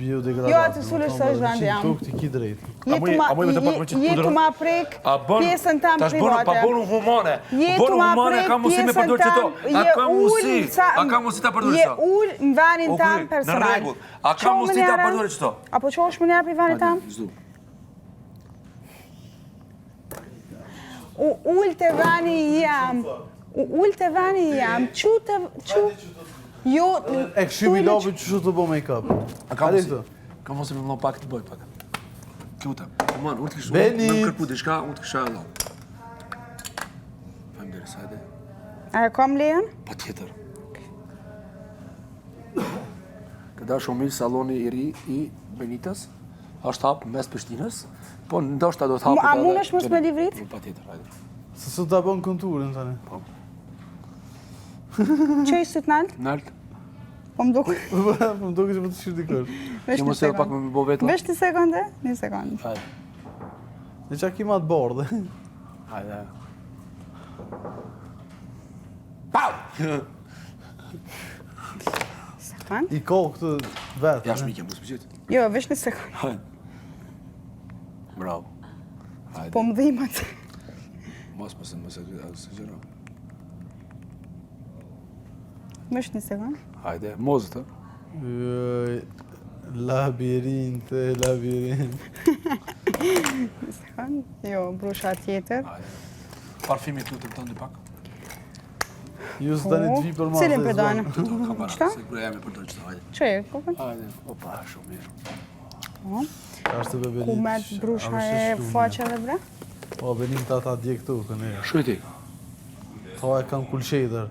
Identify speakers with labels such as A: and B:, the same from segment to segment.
A: biodegradabil.
B: Jo, atë sulësh sa është vend jam.
A: Tuk ti ki drejt.
B: Jetu ma prek pjesën tam private.
C: Pa bonu humane. Bonu humane, ka musi me përdoj qëto. A ka musi ta përdoj qëto.
B: Je ullë në venin tam personal.
C: Në regull. A ka musi ta përdoj qëto.
B: Apo që është më njerë për venin tam? Ullë të veni jam. Ullë të veni jam. Qu... Jo...
A: E këshimi lopi që shu të bo make-up.
C: A ka musi? Ka musi me më pak të bëj pak. Kjuta. Man, unë të kështu.
A: Benit!
C: Në kërpu të shka, unë të kësha e lau. Fajmë dhe rësajde.
B: A e kam lejen?
C: Pa tjetër. Këda shumë mirë saloni i ri i Benitas. Ashtë hapë mes Prishtinës. Po ndoshta do të hapë...
B: A mund është mos me livrit?
C: Pa tjetër, hajde.
A: Se sot të bon konturën, tani.
C: Po.
B: Që ishtë të nalt?
C: Nalt.
B: Po më duke...
A: Po më duke që më të shirë dikër.
C: Që më se pak me bo vetla.
B: Vesh një sekunde? Një sekundë.
C: Hajde.
A: Në qa ki ma të bordë.
C: Hajde. Pau!
B: Sekundë?
A: I kohë këtë vetë.
C: Ja shmike, më s'pëqit.
B: Jo, vesh një sekundë.
C: Hajde. Bravo. Hajde.
B: Po më dhimat.
C: Mos mëse gjera.
B: Vesh një sekundë.
C: Hajde, mozë të.
A: Labirinte, labirinte.
B: Një sekundë. Jo, brusha tjetër.
C: Hajde. Parfimi të të një pak.
A: Ju së tani të vi për ma.
B: Cilin për dojnë?
C: Qëta? Se kërë jam e përdoj qëta, hajde.
B: Që e, kokën?
C: Hajde, opa, shumë mirë.
A: Ashtë të bebelit.
B: Ku me brusha e faqe dhe bre?
A: Po, benim të ata dje këtu, këne.
C: Shujti.
A: Ta e kam kulqejder.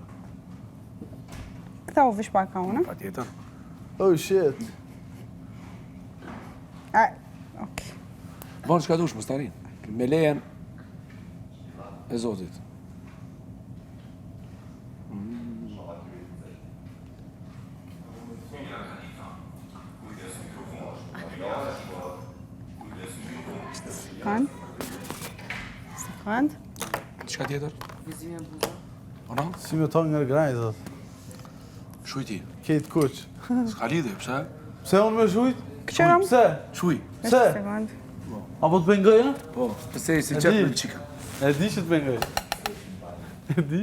B: Këta u vish pak ka unë?
C: Pa tjetër.
A: Oh, shit.
B: Okej.
C: Banë që ka dush, më starin. Me lejen e Zotit.
B: Sekund.
C: Qka tjetër? Ona?
A: Si me ta nga grajtët.
C: Shujti.
A: Kejtë kuq.
C: S'ka lidhe, pse?
A: Pse unë me shujt?
B: Këqëram?
A: Pse?
C: Shuj.
A: Pse?
B: Sekund.
A: Apo të bengëja?
C: Po, pëse i si qëtë me në qika.
A: E di që të bengëj. E di.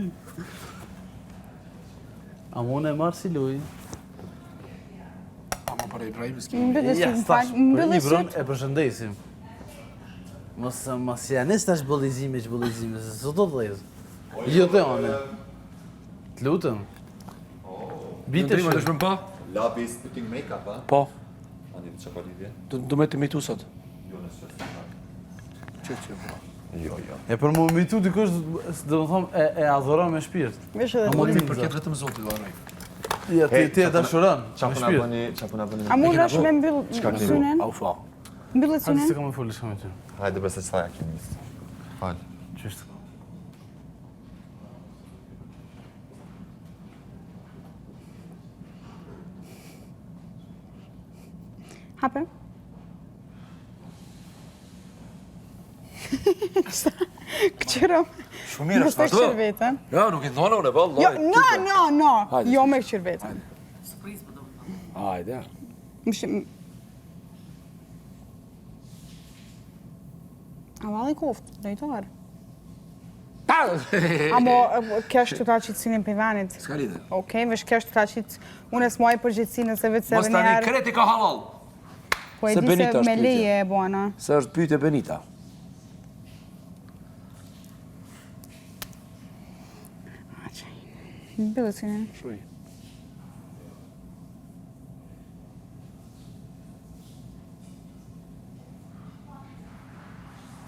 A: A mu në e marë si luj.
C: Ama për Ibrahimi s'ki.
B: Mbëllë
A: Ja,
B: sytë,
A: stash,
B: mbëllë
A: për Ibron
B: sytë.
A: e përshëndesim. Mos janis tash bollizime që bollizime, se sot do të dhejës. Jo të anë. Të lutëm. Bite
C: Ndrima të shpëm pa?
D: Labi is putting makeup, ha?
C: Po.
D: Ani të që pa lidhje?
C: Do me të mitu sot.
D: Jo në sështë.
C: Që, po.
D: Jo.
A: E për më mitu dikush, dhe më thomë, e adhura me shpirt.
B: Vesh edhe
C: Mo
B: të
C: ti përket vetëm Zotit do arrej.
A: Ja, ti e dashuran,
D: Qa
A: me
D: puna
A: shpirt.
D: bëni, qa puna bëni?
B: A mund është me mbyllë synen?
C: Au fa.
B: Mbyllë
A: Hajde se
B: synen?
A: kam e fulli shkame ty.
D: Hajde besë që sa ja kemi njësë. Falë.
A: Qështë?
B: Hape? Këqëram.
C: Shumë mirë,
B: Mos të
C: vazhdo.
B: këqër vetën.
C: Ja, nuk i thonë unë, bëllë,
B: Jo,
C: lojt.
B: no.
C: Hajde.
B: Jo me këqër vetën.
C: Hajde.
B: A valli koftë, drejtar.
C: Ta!
B: Amo, kesh të ta qitësinin për vanit.
C: S'ka lidhe.
B: Okej, vesh kesh të ta qitë, unë e s'moj përgjithsi nëse vetë se
C: Mos
B: edhe
C: tani
B: njerë.
C: kreti ka halal.
B: Po e
C: se
B: di
C: Benita
B: se
C: është
B: me
C: pyetje.
B: leje e buana.
C: Se është pyetje Benita.
B: Bëllë synin.
C: Shuj.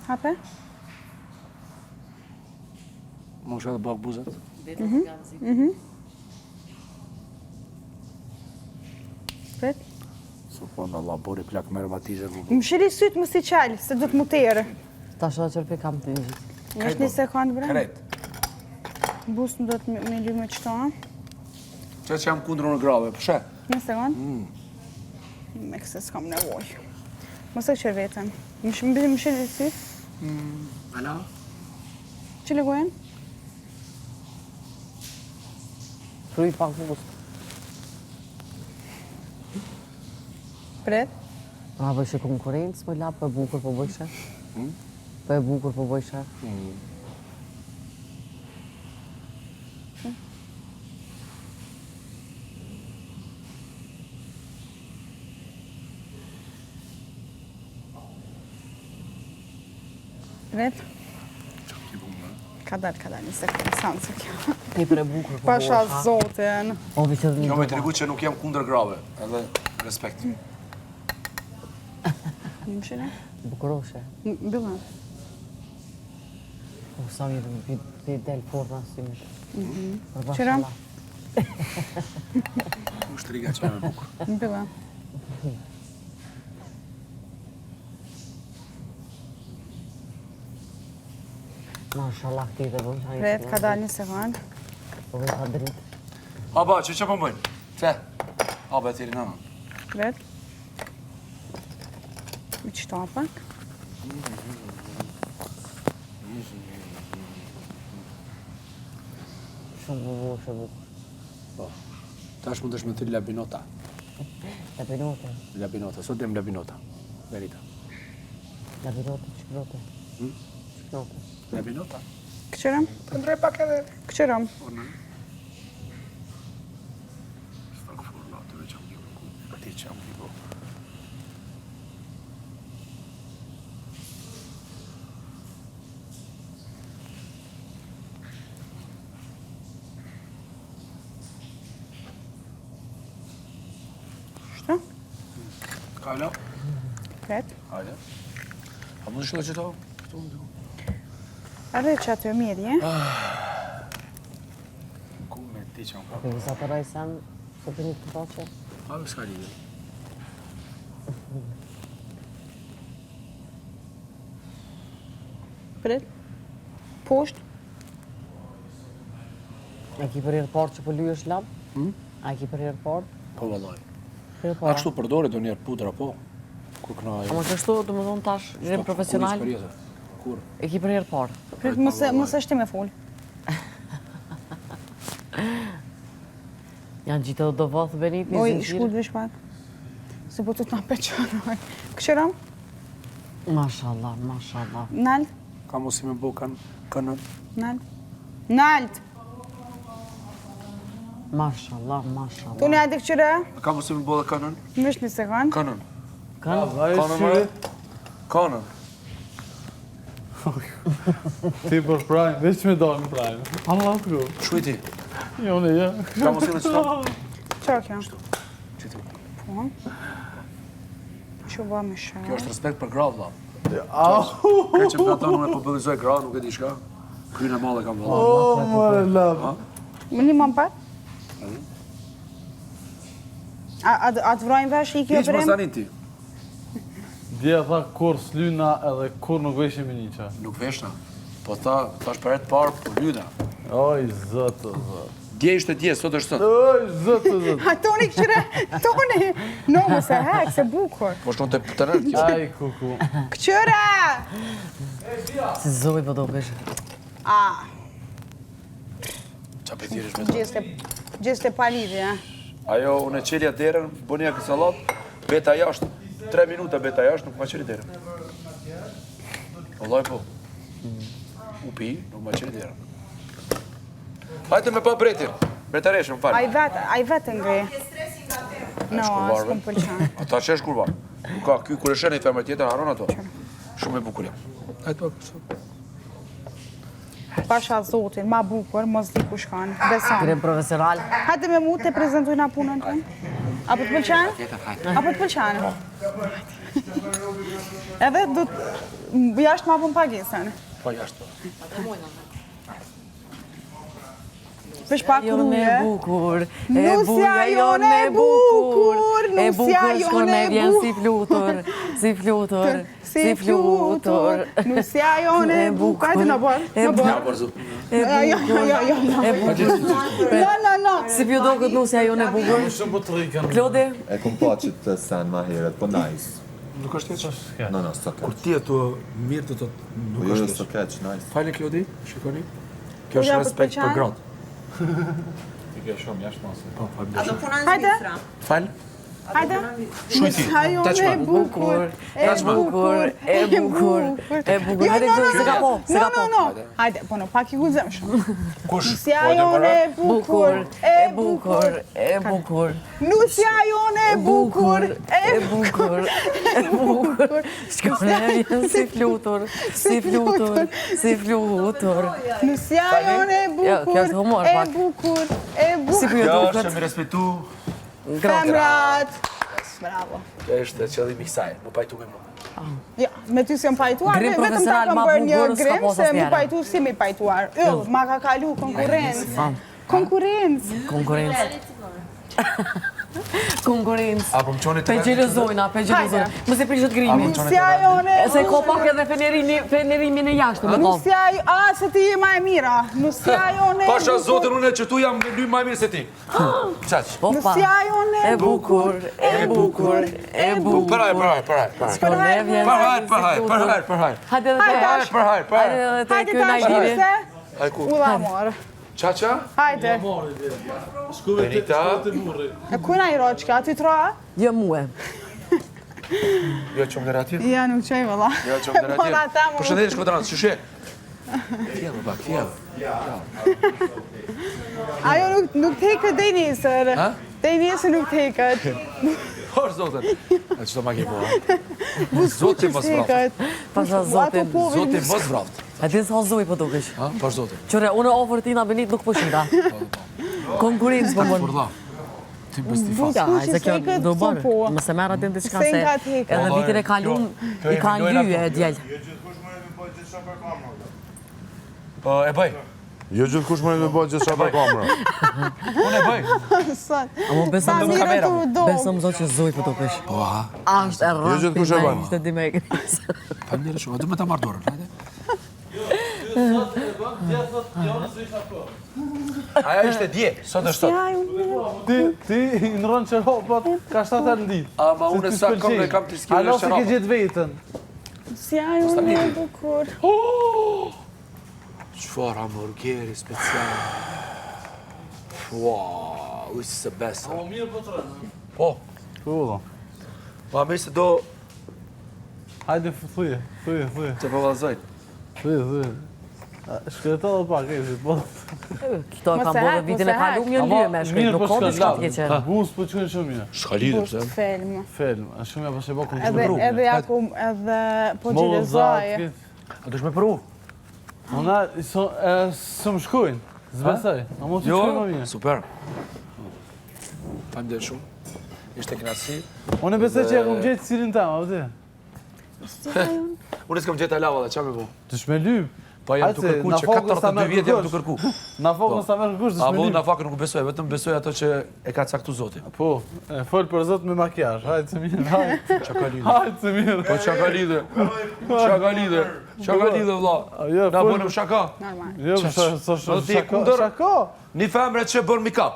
B: Hape?
C: Më është edhe bak buzet.
B: Pret?
C: Subhanallah, bori plak me reumatizë vëllë.
B: Më shiri sytë më si qalë, se do të muterë.
E: Ta shoqër për kam të njështë.
B: Është një sekundë, bre?
C: Kret.
B: Busë më do të me ly me qëto, a?
C: Që jam kundër në grave, përshe?
B: Një sekundë? Me këse s'kam nevoj. Mos e qërë vetën. Më shiri sytë?
C: Ala?
B: Që legojen?
E: Fruj pak fust.
B: Pret.
E: A bëjshë konkurencë, më lapë, për bukur po bëjshë? Për bukur po bëjshë?
B: Pret. Ka dal, një sekundë, sansë kjo.
E: Ti për e bukur po
B: Pasha
E: bëjshë?
B: zotin.
E: O, vëqë dhe
C: Kjo
E: një
C: me tribu që nuk jam kundër grave, edhe respekt.
B: Një mshine?
E: bukuroshe.
B: Bëllën.
E: O, sa mirë, ti del forma si më.
B: Qëra?
C: Shtriga që me bukur.
B: Bëllën.
E: Mashallah, ti dhe bëjshë.
B: Pret, ka dal një sekundë.
E: Po bëjshë dritë.
C: Aba, që po bëjnë? Te? Aba, tiri nëna.
B: Pret. Mi qëto pak.
E: Shumë bukur.
C: Tash mund është me të labinota.
E: Labinote.
C: Labinota, sot dem labinota. Verita.
E: Labinote, qërote. Qërote.
C: Labinota?
B: Këqërëm?
C: Të ndrej pak edhe.
B: Këqërëm?
C: Stagfurullah, të veç jam një buku. Ati që jam një buku.
B: Shtë?
C: Kala?
B: Pret.
C: Hajde. A mund shlo që to?
B: Arre që atë mirë, je?
C: Ku me ti që më
E: Po visa të rajsan, të të një të poqe?
C: pa me s'ka lidhje.
B: Pret. Poshtë.
E: A ki për herë parë që po lyë është labë? A ki për herë parë?
C: Po vallaj.
E: Herë
C: A
E: parë.
C: kështu përdore do njerë pudra, po? Kur këna
E: A më kështu, të më thonë tash, gjirim profesional,
C: Kur?
E: e ki për herë parë.
B: Pret, mos është ti me full.
E: Janë gjitë do vathë Benit, një
B: Oj,
E: zinxhir.
B: shkull vish pak. Se po të të peqëroj. Këqërëm?
E: Mashallah, mashallah.
B: Nalt?
C: Ka mos i me bo kanën?
B: Nalt? Nalt!
E: Mashallah, mashallah.
B: Tu një ajde këqëre?
C: Ka mos i me bo dhe kanën?
B: Mish një sekund.
C: Kanën.
E: Kanë?
C: Kanën mëre? Kanën.
A: Ti për prajmë, veç me dalë në prajmë. Allah të ku.
C: Shujti.
A: Jo, ne, ja.
C: Ka mos i me qëta?
B: Qa kjo?
C: Qëti.
B: Po. Që ba me shë.
C: Kjo është respekt për grave, vlla.
A: Au!
C: Kërë që më ka tonë me përbëllizoj grave, nuk e di shka. Krynë e madhe kam vëlla.
A: O, mare labë.
B: Më një mam pak? A të vrojnë vesh i kjo
C: Hiq mos
B: përem?
C: tani ti.
A: Dje tha kur s'lyna edhe kur nuk veshim i një qa.
C: Nuk veshna. Po thash për e të parë, po lyna.
A: Oj, zëtë, zëtë.
C: Dje ishte dje, sot është sot.
A: Oj, zëtë, zëtë.
B: A toni këqëre? Toni! No, më se hek, se bukur.
C: Po shkon të nërë kjo.
A: Aj, kuku.
B: Këqëre!
E: Si zoj po do bësh.
B: A,
C: Qa për tjeri shme të.
B: gjeste palidhje,
C: Ajo, unë e qelja derën, bënja këtë salat, beta jashtë. 3 minuta beta jashtë, nuk ma qeli derën. Vallaj po. U pi, nuk ma qeli derën. Hajte me pa bretin. Bretareshe, më falë.
B: a i vetë ngri. No,
C: shkurvarve.
B: s'kum pëlqan.
C: Ata që është kurvar. Nuk ka, ky kur e shenë i femër tjetër, haron ato. Shumë e bukur jam. Hajte pa kështu.
B: Pasha zotin, ma bukur, mos di ku shkan. Beson.
E: Gjirim profesional.
B: Hajde me mu të prezentujna punën tonë. Apo të pëlqan? Apo të pëlqan? Edhe du të jashtë ma pun pagesën.
C: Pa jashtë.
B: Pesh pak
E: Jone
B: ruje.
E: bukur,
B: Nusja jone bukur,
E: e
B: nusja
E: bukur shkon me
B: jone
E: vjen
B: bukur.
E: si flutur, si flutur, si flutur.
B: Nusja jone bukur. Hajde në bërë, në
C: Ja,
B: bërë.
C: përzu.
E: E bukur, e bukur.
B: No.
E: Si pjo do këtë nusja jone bukur.
A: Shumë po të rikën.
E: Klodi,
D: E kom pa që të sen ma heret, po nice.
C: Nuk është tjetë.
D: No, s'o
C: Kur
D: keq.
C: ti e tu mirë të të
D: Po
C: nuk
D: jo,
C: është
D: s'o
C: tjetë.
D: keq, nice.
C: Fajni Klodi, shikoni. Kjo
B: ja,
C: është
B: po
C: respekt
B: t'pëlqen?
C: për gratë.
D: Ti ke shumë jashtë masë.
C: Po, fajmë.
B: Hajde.
C: Fal.
B: Hajde. Nusja jone e bukur, e bukur,
E: e bukur, e bukur. Hajde, se ka po, se ka po.
B: No. Hajde, po në pak i gudzem shumë.
C: Kush?
B: Nusja jone e bukur, e bukur,
E: e bukur.
B: Nusja jone e bukur,
E: e bukur, e bukur. Shkone vjen si flutur, si flutur, si flutur.
B: Nusja jone e bukur, e bukur, e bukur.
E: Si për
C: Ja,
E: duket.
C: është me respektu.
B: Femrat. Bravo.
C: Kjo është qëllimi i kësaj, më pajtu me mua.
B: Ja, me ty s'jam pajtuar,
E: Grim
B: vetëm ta
E: profesional
B: kam
E: ma
B: bërë një
E: bukur, s'ka
B: grim
E: posa
B: se mi
E: tjera.
B: pajtu si mi pajtuar. Ma ka kalu konkurencë. Konkurencë.
E: Konkurencë. Konkurencë.
C: A po më qoni të
E: Pe gjelozojna, pe gjelozojna. Mos e prishët grimi.
B: Nusja jone e
E: Se ka
B: bukur.
E: pak edhe fenerimin e jashtë me kom.
B: Nusja jo, a, se ti je ma e mira. Nusja jone e
C: Pasha
B: bukur.
C: zotin unë që tu jam në dy më mirë se ti. Qaq.
E: Po pa.
B: Nusja jone
E: E bukur, e bukur, e bukur.
C: Përhaj.
E: Shkone vjen
C: Përhaj.
E: Hajde edhe te.
C: Përhaj.
E: Hajde edhe te
B: Hajde
E: ky
B: ta
E: najdini.
B: shkise.
C: Aj ku?
B: Ula morë.
C: Qaqa?
B: Hajde.
C: Benita.
B: E kuna i roqka, aty troa?
E: Jo muë.
C: Jo qëmë dhe ratje?
B: Ja, nuk qej vëlla.
C: Jo qëmë dhe
B: Vëlla
C: ratje?
B: ta mu.
C: Përshëndetje shkodranës, shushe. Tjellë, bak, tjellë.
B: Ajo nuk tekët Denisër.
C: Ha?
B: Denisër nuk tekët.
C: Hosh zotin. E që të ma ke po, ha?
B: Buskuqës
C: Zotin mos vraftë.
B: tekët.
E: Pasha zotin.
C: Zotin mos vraftë.
E: A ti s'ha zoj po dukesh.
C: Ha? Pash zotin.
E: Qore, unë ofër tina Benit nuk po shita. Konkurencë po
C: Për
E: bën.
C: dha. Ti bës ti fast.
E: Ja,
B: Buskuqës
E: se kjo
B: tekët,
E: do
B: so
E: bërë.
B: po.
E: Mëse merr atë diçka
B: Se
E: se
B: nga tekët.
E: edhe vitin e kalun
C: Kjo
E: i ka
C: lojnë
E: lyje
C: ato.
E: djel.
C: E bëj.
F: Jo gjithë kush më në të bëjë gjithë sa për kamera.
C: Unë e bëj.
B: Sot.
E: Amo besom
B: Sa
E: do
B: mirë
C: kamera,
B: tu do.
E: besom zot që zoj po dukesh.
C: Po, ha?
E: Ashtë e rrafë.
F: gjithë kush e bën.
E: Ishte di me e gris.
C: Pa mirë shumë, du me ta marrë dorën, hajde. Aja ishte dje, sot është sot.
B: Ja, unë.
A: Ti në rënë qërhopat, ka 7 herë në ditë.
C: A, ma unë sa kom dhe kam të skjellë
A: Alo se ke
C: shërapa.
A: gjithë vetën.
B: Ja, unë e bukur.
C: Qëfar hamburgeri special. Wow, ujë se besa.
A: Mirë po të rënë.
C: Po,
A: Po,
C: ma me se do
A: hajde thuje.
C: të përvalzoj.
A: Thuje. Shkreto dhe pak, e si, po.
E: Këto e
B: Mos
E: kam
B: e
E: bërë
B: hak,
E: vitin
B: mos
E: e
B: e hak.
E: kalum një lyje me shkret. Nuk ka diçka të keqe.
A: Bus po qënë shumë mirë.
C: Shka lidhë, pëse?
B: Film.
A: Film, a shumë ja pashe bëku në
B: Edhe Jakum, edhe po gjilezoj.
C: A dush me përru?
A: Ona, së më shkojnë, zbesaj. A mund të
C: Jo,
A: shkojnë më mirë.
C: super. Famë dhe shumë. Ishte knasi.
A: Unë e besoj që ja kom gjetë cilin tam, a vëti?
C: Unë s'kam gjeta lava dhe qa me bu?
A: Të shme lyp.
C: Pa jam të
A: Hajde,
C: kërku
A: na
C: që
A: fokës sa
C: 42
A: me
C: vjetë jam të
A: kërkosh.
C: kërku.
A: Na fokën sa merë kërkush, të
C: Apo
A: shme
C: na
A: lyp.
C: fakë nuk besoj, vetëm besoj ato që e ka caktu zoti.
A: Po, fol për zot me makjazh, hajde se mirë, hajde.
C: Qa ka lidhë?
A: Hajde se mirë.
C: Po qa ka lidhë? Qa ka lidhë? Qa ka lidhë, vla?
A: Jo,
C: Na
A: fol.
C: bënëm shaka?
B: Normal.
A: Jo, sa
C: Do t'i e kundër?
A: shako.
C: Një femre që bërë make-up.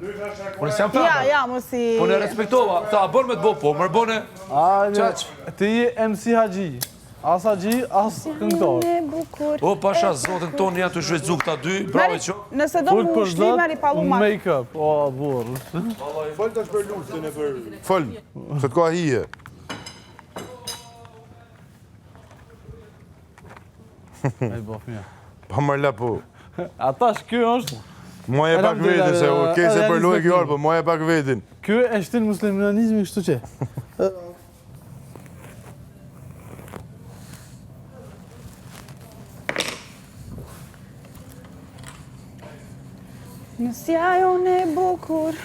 C: Unë s'jam
B: Ja,
C: femre.
B: ja, mos i...
C: Po ne respektova. Tha, bërë me të bo, po, mërë bone. Qaq.
A: Ti je MC Haxhi. As Haxhi, as këngëtar.
B: Unë e bukur.
C: O, pasha, zotin tonë janë të shvezdu këta dy. Bravo i që.
B: Nëse do
A: Fol
B: mu
A: për
B: shli, meri
A: zot,
B: pallumak.
A: make-up. O, burr.
F: Fol, se të ka hije.
A: Ai bof mirë.
F: Pa më lapu.
A: Atash ky është,
F: Mua e pak vetin, se u kese për lojë kjo, po mua e pak vetin.
A: ky e shtin muslimanizmi kështu që.
B: Nësja jone e bukur.